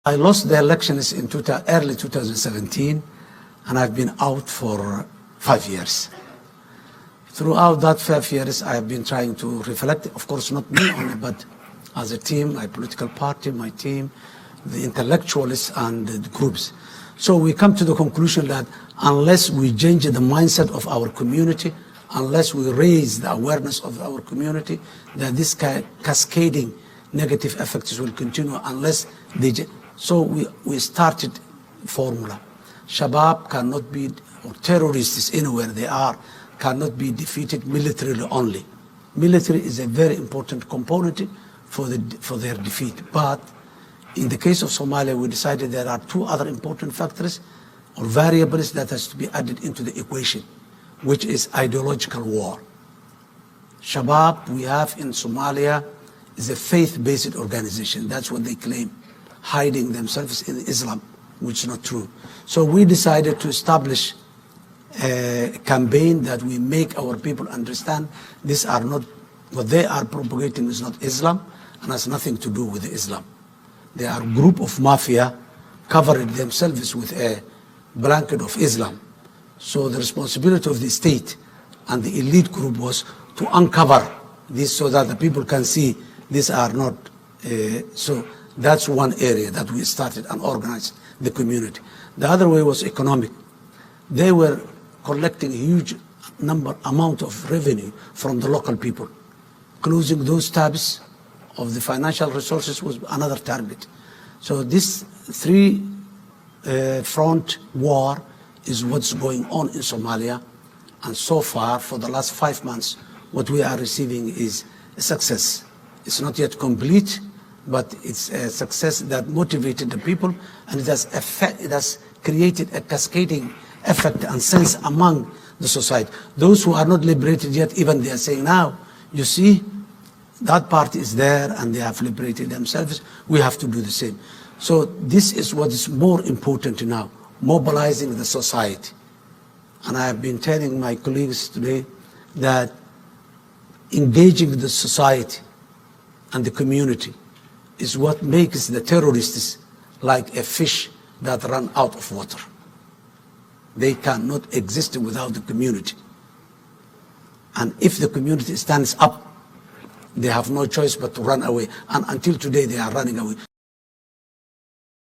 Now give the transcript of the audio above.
I lost the elections in early 2017, and I've been out for 5 years. Throughout that 5 years, I have been trying to reflect, of course, not me only, but as a team, my political party, my team, the intellectuals and the groups. So we come to the conclusion that unless we change the mindset of our community, unless we raise the awareness of our community, that this cascading negative effects will continue unless they... So we started formula. Shabab cannot be, or terrorists anywhere they are, cannot be defeated militarily only. Military is a very important component for their defeat. But in the case of Somalia, we decided there are two other important factors or variables that has to be added into the equation, which is ideological war. Shabab we have in Somalia is a faith-based organization. That's what they claim, hiding themselves in Islam, which is not true. So we decided to establish a campaign that we make our people understand these are not, what they are propagating is not Islam and has nothing to do with Islam. They are a group of mafia covered themselves with a blanket of Islam. So the responsibility of the state and the elite group was to uncover this so that the people can see these are not. So that's one area that we started and organized the community. The other way was economic. They were collecting a huge amount of revenue from the local people. Closing those tabs of the financial resources was another target. So this three-front war is what's going on in Somalia. And so far, for the last 5 months, what we are receiving is a success. It's not yet complete, but it's a success that motivated the people, and it has created a cascading effect and sense among the society. Those who are not liberated yet, even they are saying now, you see, that party is there and they have liberated themselves. We have to do the same. So this is what is more important now, mobilizing the society. And I have been telling my colleagues today that engaging the society and the community is what makes the terrorists like a fish that run out of water. They cannot exist without the community. And if the community stands up, they have no choice but to run away. And until today, they are running away.